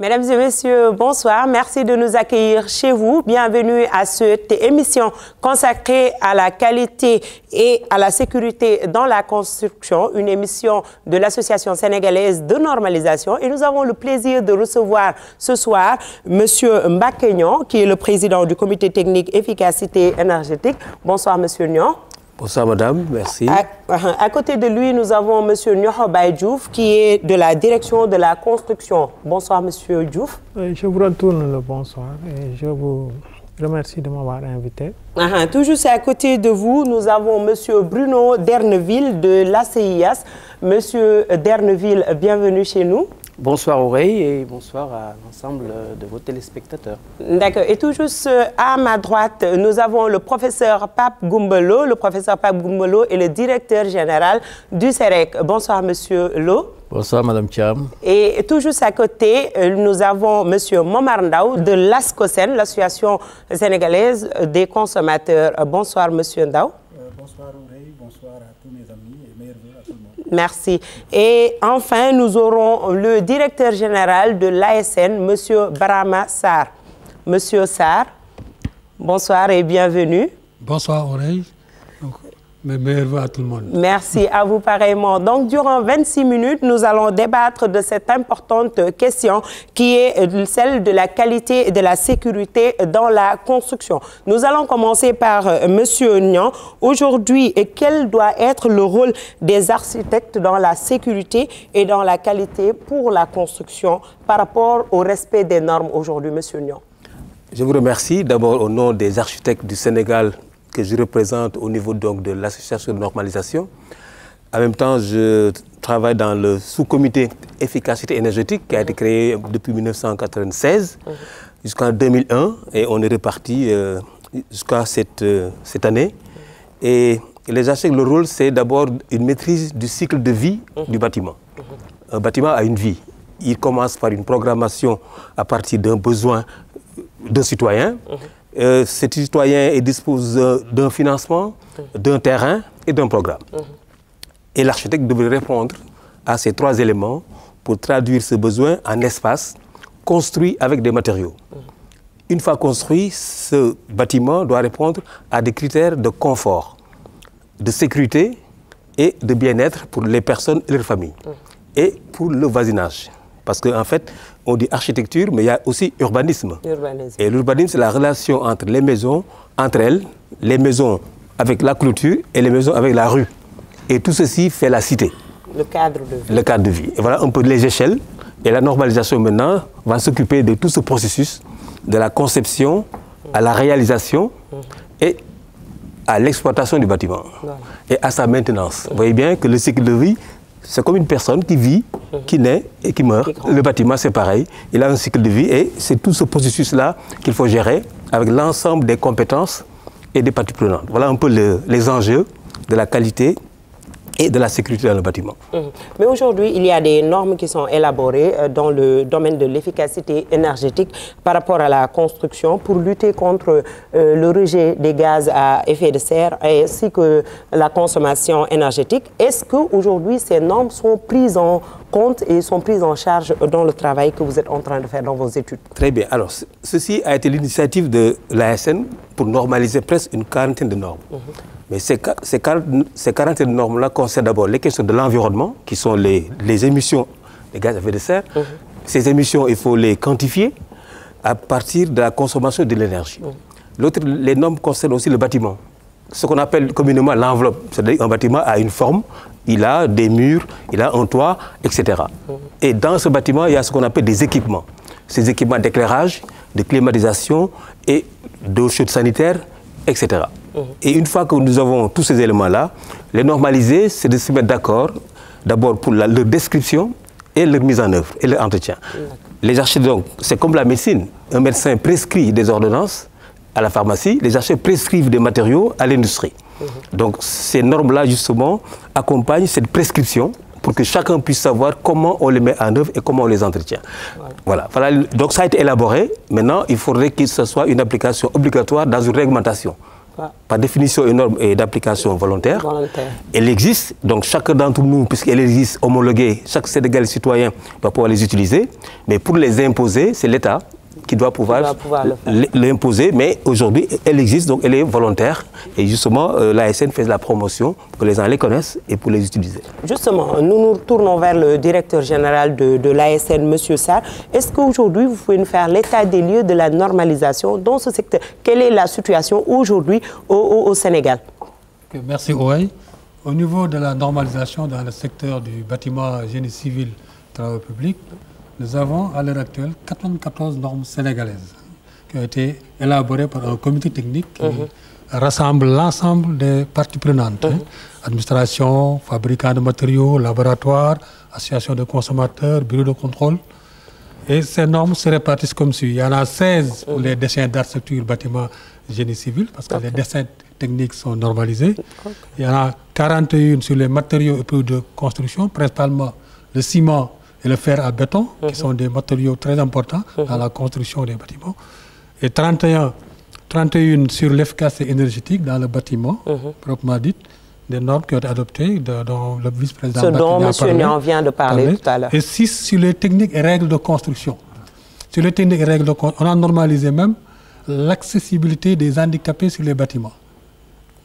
Mesdames et messieurs, bonsoir. Merci de nous accueillir chez vous. Bienvenue à cette émission consacrée à la qualité et à la sécurité dans la construction, une émission de l'Association sénégalaise de normalisation. Et nous avons le plaisir de recevoir ce soir M. Mbacké Niang, qui est le président du comité technique efficacité énergétique. Bonsoir, M. Niang. Bonsoir madame, merci. À côté de lui, nous avons M. Niokho Baye Diouf, qui est de la direction de la construction. Bonsoir M. Diouf. Je vous retourne le bonsoir et je vous remercie de m'avoir invité. Tout juste à côté de vous, nous avons M. Bruno Derneville de l'ACIAS. M. Derneville, bienvenue chez nous. Bonsoir Aurélie et bonsoir à l'ensemble de vos téléspectateurs. D'accord. Et tout juste à ma droite, nous avons le professeur Pape Goumbalo. Le professeur Pape Goumbalo est le directeur général du CEREC. Bonsoir Monsieur Lo. Bonsoir Madame Thiam. Et tout juste à côté, nous avons Monsieur Momar Ndao de l'ASCOSEN, l'Association sénégalaise des consommateurs. Bonsoir Monsieur Ndao. Bonsoir Aurélie, bonsoir à tous mes amis et meilleurs vœux à tout le monde. Merci. Et enfin, nous aurons le directeur général de l'ASN, M. Barama Sarr. Monsieur Sarr, bonsoir et bienvenue. Bonsoir Aurélie. Mes meilleurs vœux à tout le monde. Merci à vous pareillement. Donc, durant 26 minutes, nous allons débattre de cette importante question qui est celle de la qualité et de la sécurité dans la construction. Nous allons commencer par M. Niang. Aujourd'hui, quel doit être le rôle des architectes dans la sécurité et dans la qualité pour la construction par rapport au respect des normes aujourd'hui, M. Niang? Je vous remercie d'abord au nom des architectes du Sénégal que je représente au niveau donc de l'association de normalisation. En même temps, je travaille dans le sous-comité efficacité énergétique qui a été créé depuis 1996 jusqu'en 2001 et on est reparti jusqu'à cette année. Et les architectes, le rôle, c'est d'abord une maîtrise du cycle de vie du bâtiment. Un bâtiment a une vie. Il commence par une programmation à partir d'un besoin d'un citoyen. Cet citoyen dispose d'un financement, d'un terrain et d'un programme. Et l'architecte devrait répondre à ces trois éléments pour traduire ce besoin en espace construit avec des matériaux. Une fois construit, ce bâtiment doit répondre à des critères de confort, de sécurité et de bien-être pour les personnes et leurs familles. Et pour le voisinage. Parce qu'en fait, on dit architecture, mais il y a aussi urbanisme. Et l'urbanisme, c'est la relation entre les maisons, entre elles, les maisons avec la clôture et les maisons avec la rue. Et tout ceci fait la cité. Le cadre de vie. Le cadre de vie. Et voilà un peu les échelles. Et la normalisation maintenant va s'occuper de tout ce processus, de la conception à la réalisation et à l'exploitation du bâtiment. Voilà. Et à sa maintenance. Vous voyez bien que le cycle de vie, c'est comme une personne qui vit, qui naît et qui meurt. Le bâtiment, c'est pareil. Il a un cycle de vie et c'est tout ce processus-là qu'il faut gérer avec l'ensemble des compétences et des parties prenantes. Voilà un peu les enjeux de la qualité et de la sécurité dans le bâtiment. Mais aujourd'hui, il y a des normes qui sont élaborées dans le domaine de l'efficacité énergétique par rapport à la construction pour lutter contre le rejet des gaz à effet de serre ainsi que la consommation énergétique. Est-ce qu'aujourd'hui, ces normes sont prises en compte et sont prises en charge dans le travail que vous êtes en train de faire dans vos études? Très bien. Alors, ceci a été l'initiative de l'ASN pour normaliser presque une quarantaine de normes. Mais ces quarantaine de normes-là concernent d'abord les questions de l'environnement, qui sont les émissions de gaz à effet de serre. Ces émissions, il faut les quantifier à partir de la consommation de l'énergie. Les normes concernent aussi le bâtiment. Ce qu'on appelle communément l'enveloppe. C'est-à-dire qu'un bâtiment a une forme, il a des murs, il a un toit, etc. Et dans ce bâtiment, il y a ce qu'on appelle des équipements. Ces équipements d'éclairage, de climatisation et d'eau chaude sanitaire, etc. Et une fois que nous avons tous ces éléments-là, les normaliser, c'est de se mettre d'accord, d'abord pour leur description et leur mise en œuvre et leur entretien. Les architectes, donc, c'est comme la médecine. Un médecin prescrit des ordonnances à la pharmacie, les architectes prescrivent des matériaux à l'industrie. Donc ces normes-là, justement, accompagnent cette prescription pour que chacun puisse savoir comment on les met en œuvre et comment on les entretient. Voilà. Donc ça a été élaboré. Maintenant, il faudrait que ce soit une application obligatoire dans une réglementation. Par définition, une norme est d'application volontaire. Elle existe, donc chacun d'entre nous, puisqu'elle existe homologuée, chaque Sénégalais citoyen doit pouvoir les utiliser. Mais pour les imposer, c'est l'État qui doit pouvoir l'imposer. Mais aujourd'hui, elle existe, donc elle est volontaire. Et justement, l'ASN fait de la promotion pour que les gens les connaissent et pour les utiliser. Justement, nous nous tournons vers le directeur général de l'ASN, M. Sarr. Est-ce qu'aujourd'hui, vous pouvez nous faire l'état des lieux de la normalisation dans ce secteur? Quelle est la situation aujourd'hui au Sénégal? Merci, Ouai. Au niveau de la normalisation dans le secteur du bâtiment génie civil travaux publics, nous avons à l'heure actuelle 94 normes sénégalaises qui ont été élaborées par un comité technique qui rassemble l'ensemble des parties prenantes. Administration, fabricants de matériaux, laboratoires, associations de consommateurs, bureaux de contrôle. Et ces normes se répartissent comme suit. Il y en a 16 pour les dessins d'architecture bâtiment génie civil, parce que les dessins techniques sont normalisés. Il y en a 41 sur les matériaux et produits de construction, principalement le ciment et le fer à béton, qui sont des matériaux très importants dans la construction des bâtiments. Et 31 sur l'efficacité énergétique dans le bâtiment, proprement dit, des normes qui ont été adoptées, dont le vice-président ce dont M. Niang vient de parler tout à l'heure. Et 6 sur les techniques et règles de construction. Sur les techniques et règles de construction, on a normalisé même l'accessibilité des handicapés sur les bâtiments.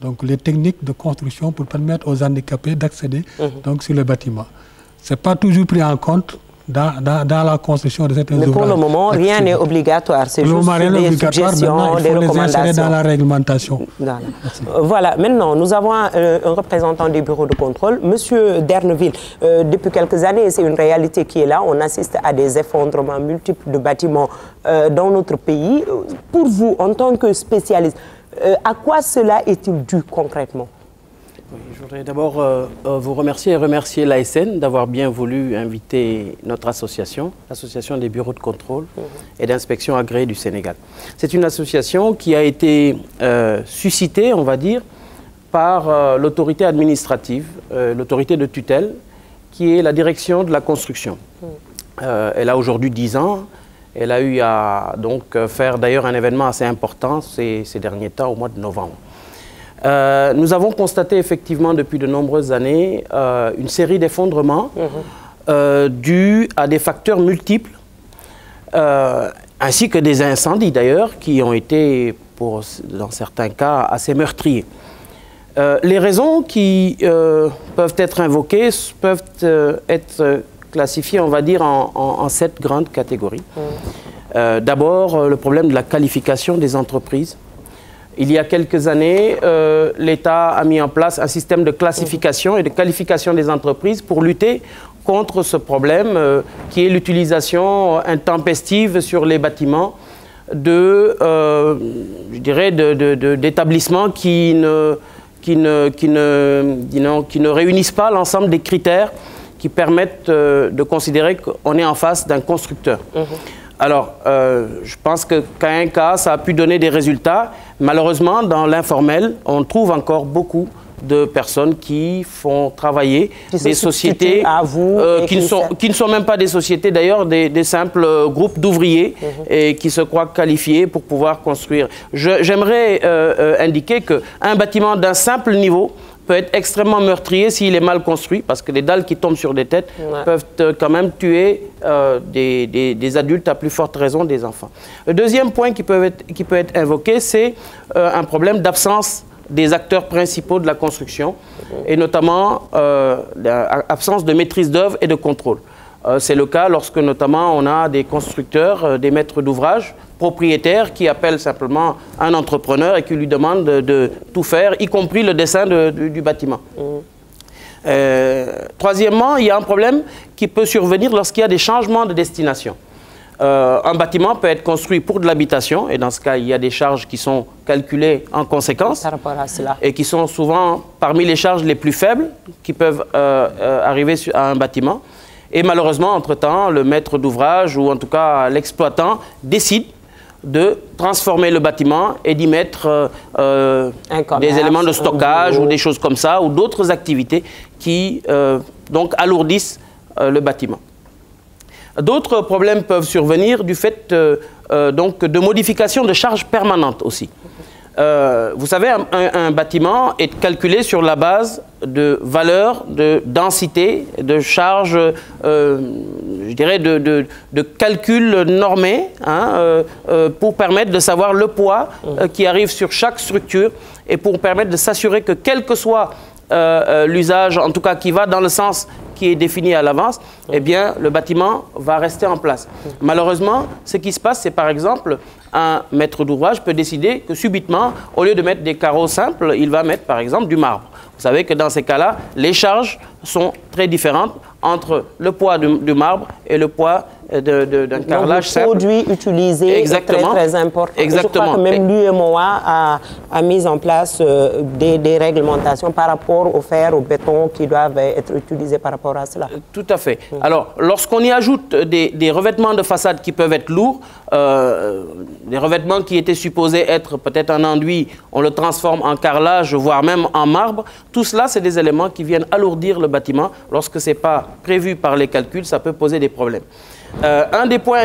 Donc les techniques de construction pour permettre aux handicapés d'accéder sur les bâtiments. Ce n'est pas toujours pris en compte dans la construction de certains ouvrages. Mais pour le moment, rien n'est obligatoire. C'est juste des suggestions, des recommandations. Les dans la réglementation. Voilà. Maintenant, nous avons un représentant du bureau de contrôle, M. Derneville. Depuis quelques années, c'est une réalité qui est là. On assiste à des effondrements multiples de bâtiments dans notre pays. Pour vous, en tant que spécialiste, à quoi cela est-il dû concrètement? Je voudrais d'abord vous remercier et remercier l'ASN d'avoir bien voulu inviter notre association, l'Association des bureaux de contrôle et d'inspection agréés du Sénégal. C'est une association qui a été suscitée, on va dire, par l'autorité administrative, l'autorité de tutelle, qui est la direction de la construction. Elle a aujourd'hui 10 ans. Elle a eu à donc, faire d'ailleurs un événement assez important ces derniers temps, au mois de novembre. Nous avons constaté effectivement depuis de nombreuses années une série d'effondrements dus à des facteurs multiples, ainsi que des incendies d'ailleurs qui ont été, dans certains cas, assez meurtriers. Les raisons qui peuvent être invoquées peuvent être classifiées, on va dire, en 7 grandes catégories. D'abord, le problème de la qualification des entreprises. Il y a quelques années, l'État a mis en place un système de classification et de qualification des entreprises pour lutter contre ce problème qui est l'utilisation intempestive sur les bâtiments d'établissements qui ne réunissent pas l'ensemble des critères qui permettent de considérer qu'on est en face d'un constructeur. Alors, je pense qu'à un cas, ça a pu donner des résultats. Malheureusement, dans l'informel, on trouve encore beaucoup de personnes qui font travailler des sociétés qui ne sont même pas des sociétés, d'ailleurs, des simples groupes d'ouvriers et qui se croient qualifiés pour pouvoir construire. J'aimerais indiquer qu'un bâtiment d'un simple niveau peut être extrêmement meurtrier s'il est mal construit, parce que les dalles qui tombent sur des têtes peuvent quand même tuer des adultes, à plus forte raison des enfants. Le deuxième point qui peut être invoqué, c'est un problème d'absence des acteurs principaux de la construction, et notamment l'absence de maîtrise d'œuvre et de contrôle. C'est le cas lorsque notamment on a des constructeurs, des maîtres d'ouvrage, propriétaires qui appellent simplement un entrepreneur et qui lui demandent de tout faire, y compris le dessin du bâtiment. Troisièmement, il y a un problème qui peut survenir lorsqu'il y a des changements de destination. Un bâtiment peut être construit pour de l'habitation, et dans ce cas, il y a des charges qui sont calculées en conséquence, par rapport à cela, et qui sont souvent parmi les charges les plus faibles qui peuvent arriver à un bâtiment. Et malheureusement, entre-temps, le maître d'ouvrage, ou en tout cas l'exploitant, décide de transformer le bâtiment et d'y mettre des éléments de stockage ou des choses comme ça, ou d'autres activités qui donc alourdissent le bâtiment. D'autres problèmes peuvent survenir du fait donc, de modifications de charges permanentes aussi. Vous savez, un bâtiment est calculé sur la base de valeurs, de densité, de charge, je dirais de calcul normé, hein, pour permettre de savoir le poids qui arrive sur chaque structure et pour permettre de s'assurer que quel que soit l'usage, en tout cas qui va dans le sens qui est défini à l'avance, eh bien, le bâtiment va rester en place. Malheureusement, ce qui se passe, c'est par exemple, un maître d'ouvrage peut décider que subitement, au lieu de mettre des carreaux simples, il va mettre par exemple du marbre. Vous savez que dans ces cas-là, les charges sont très différentes entre le poids du marbre et le poids d'un carrelage simple. Le produit utilisé est très important. Exactement. Je crois que même l'UMOA a mis en place des réglementations par rapport au fer, au béton qui doivent être utilisés par rapport à cela. Tout à fait. Alors, lorsqu'on y ajoute des revêtements de façade qui peuvent être lourds, des revêtements qui étaient supposés être peut-être un enduit, on le transforme en carrelage, voire même en marbre. Tout cela, c'est des éléments qui viennent alourdir le bâtiment. Lorsque ce n'est pas prévu par les calculs, ça peut poser des problèmes. Un des points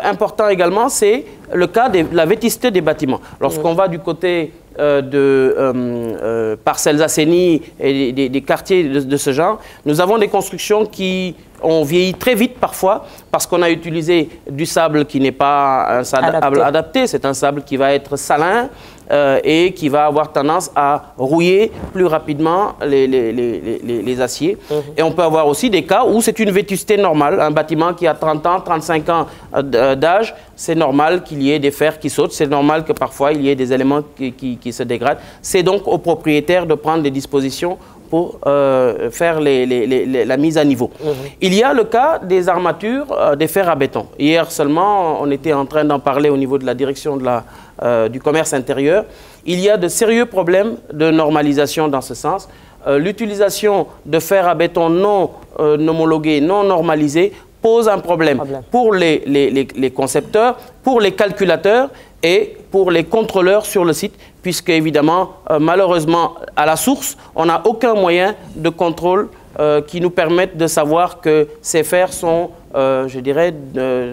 importants également, c'est le cas de la vétusté des bâtiments. Lorsqu'on va du côté de Parcelles Assainies et des quartiers de ce genre, nous avons des constructions qui ont vieilli très vite parfois parce qu'on a utilisé du sable qui n'est pas un sable adapté. C'est un sable qui va être salin et qui va avoir tendance à rouiller plus rapidement les aciers. Et on peut avoir aussi des cas où c'est une vétusté normale. Un bâtiment qui a 30 ans, 35 ans d'âge, c'est normal qu'il y ait des fers qui sautent. C'est normal que parfois il y ait des éléments qui se dégradent. C'est donc au propriétaire de prendre des dispositions pour faire la mise à niveau. Il y a le cas des armatures, des fers à béton. Hier seulement, on était en train d'en parler au niveau de la direction du commerce intérieur. Il y a de sérieux problèmes de normalisation dans ce sens. L'utilisation de fer à béton non homologué, non normalisé, pose un problème pour les concepteurs, pour les calculateurs et pour les contrôleurs sur le site, puisque évidemment, malheureusement, à la source, on n'a aucun moyen de contrôle qui nous permette de savoir que ces fers sont, je dirais,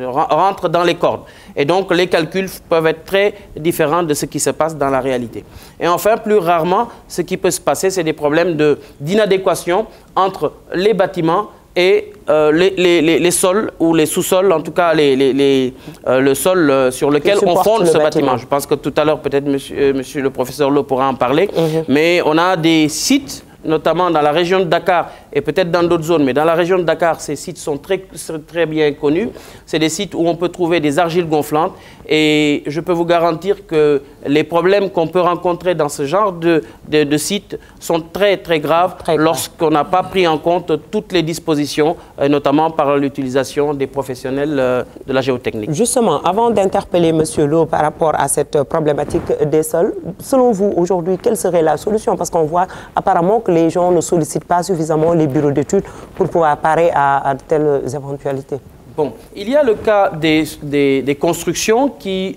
rentrent dans les cordes. Et donc, les calculs peuvent être très différents de ce qui se passe dans la réalité. Et enfin, plus rarement, ce qui peut se passer, c'est des problèmes d'inadéquation entre les bâtiments et les sols ou les sous-sols, en tout cas le sol sur lequel on fonde ce bâtiment. Je pense que tout à l'heure, peut-être monsieur le professeur Lo pourra en parler, mais on a des sites, notamment dans la région de Dakar et peut-être dans d'autres zones, mais dans la région de Dakar, ces sites sont très bien connus. C'est des sites où on peut trouver des argiles gonflantes et je peux vous garantir que les problèmes qu'on peut rencontrer dans ce genre de sites sont très graves lorsqu'on n'a pas pris en compte toutes les dispositions, notamment par l'utilisation des professionnels de la géotechnique. Justement, avant d'interpeller M. Lo par rapport à cette problématique des sols, selon vous, aujourd'hui, quelle serait la solution? Parce qu'on voit apparemment que les gens ne sollicitent pas suffisamment les bureaux d'études pour pouvoir parer à de telles éventualités. Bon, il y a le cas des constructions qui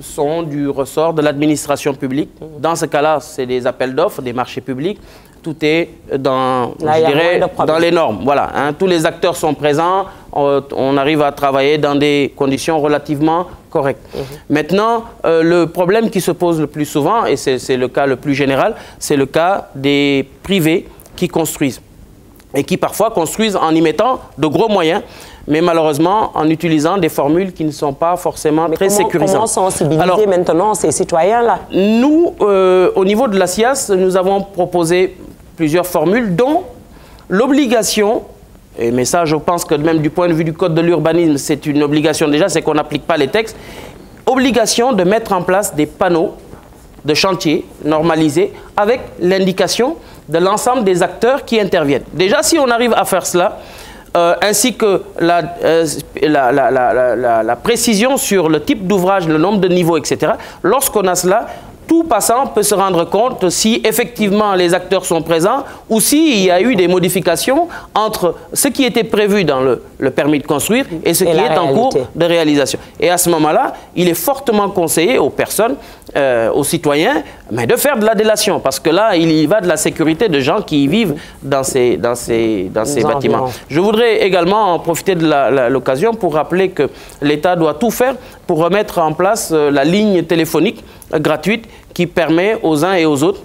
sont du ressort de l'administration publique. Dans ce cas-là, c'est des appels d'offres, des marchés publics. Tout est dans les normes. Voilà, hein, tous les acteurs sont présents. On arrive à travailler dans des conditions relativement correctes. Maintenant, le problème qui se pose le plus souvent, et c'est le cas le plus général, c'est le cas des privés qui construisent. Et qui parfois construisent en y mettant de gros moyens, mais malheureusement en utilisant des formules qui ne sont pas forcément très sécurisantes. Comment sensibiliser maintenant ces citoyens-là? Nous, au niveau de la SIAS, nous avons proposé plusieurs formules, dont l'obligation, mais ça je pense que même du point de vue du code de l'urbanisme, c'est une obligation déjà, c'est qu'on n'applique pas les textes, obligation de mettre en place des panneaux de chantier normalisés avec l'indication de l'ensemble des acteurs qui interviennent. Déjà, si on arrive à faire cela, ainsi que la précision sur le type d'ouvrage, le nombre de niveaux, etc., lorsqu'on a cela, tout passant peut se rendre compte si effectivement les acteurs sont présents ou s'il y a eu des modifications entre ce qui était prévu dans le permis de construire et ce qui est en cours de réalisation. Et à ce moment-là, il est fortement conseillé aux personnes, aux citoyens, mais de faire de la délation, parce que là, il y va de la sécurité de gens qui vivent dans ces bâtiments. Je voudrais également en profiter de l'occasion pour rappeler que l'État doit tout faire pour remettre en place la ligne téléphonique gratuite qui permet aux uns et aux autres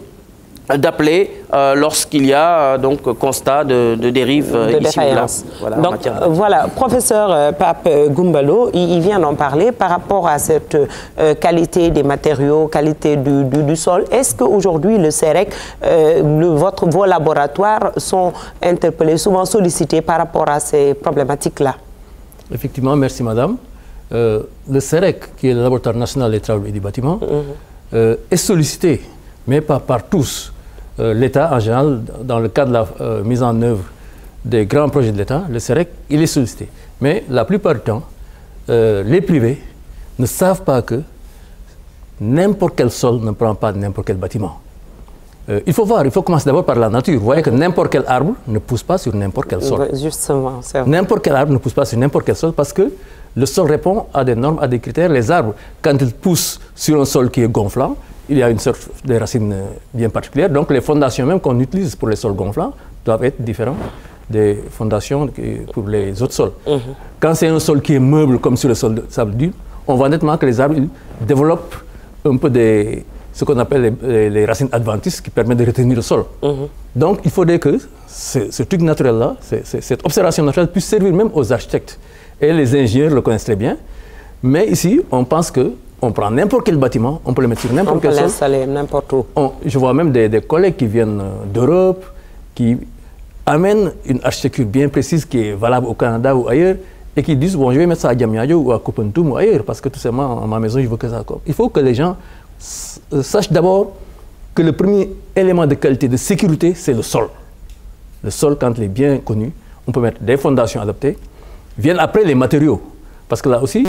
d'appeler lorsqu'il y a donc constat de dérive ici ou là. Voilà, donc voilà, professeur Pape Goumbalo, il vient d'en parler par rapport à cette qualité des matériaux, qualité du sol. Est-ce qu'aujourd'hui le CEREC, vos laboratoires sont interpellés, souvent sollicités par rapport à ces problématiques-là? Effectivement, merci madame. Le CEREC, qui est le laboratoire national des travaux et du bâtiment, est sollicité, mais pas par tous. L'État, en général, dans le cadre de la mise en œuvre des grands projets de l'État, le CEREC, il est sollicité. Mais la plupart du temps, les privés ne savent pas que n'importe quel sol ne prend pas n'importe quel bâtiment. Il faut voir, il faut commencer d'abord par la nature. Vous voyez que n'importe quel arbre ne pousse pas sur n'importe quel sol. Justement, c'est vrai. N'importe quel arbre ne pousse pas sur n'importe quel sol parce que le sol répond à des normes, à des critères. Les arbres, quand ils poussent sur un sol qui est gonflant, il y a une sorte de racines bien particulière. Donc les fondations même qu'on utilise pour les sols gonflants doivent être différentes des fondations pour les autres sols. Quand c'est un sol qui est meuble comme sur le sol de sable dur, on voit nettement que les arbres développent un peu ce qu'on appelle les racines adventices qui permettent de retenir le sol. Donc il faudrait que ce truc naturel-là, cette observation naturelle puisse servir même aux architectes. Et les ingénieurs le connaissent très bien. Mais ici, on pense que on prend n'importe quel bâtiment, on peut le mettre sur n'importe quel sol. On peut l'installer n'importe où. Je vois même des collègues qui viennent d'Europe, qui amènent une architecture bien précise qui est valable au Canada ou ailleurs, et qui disent, bon, je vais mettre ça à Diamniadio ou à Kopentoum ou ailleurs, parce que tout simplement, à ma maison, je veux que ça. Il faut que les gens sachent d'abord que le premier élément de qualité, de sécurité, c'est le sol. Le sol, quand il est bien connu, on peut mettre des fondations adaptées, viennent après les matériaux. Parce que là aussi,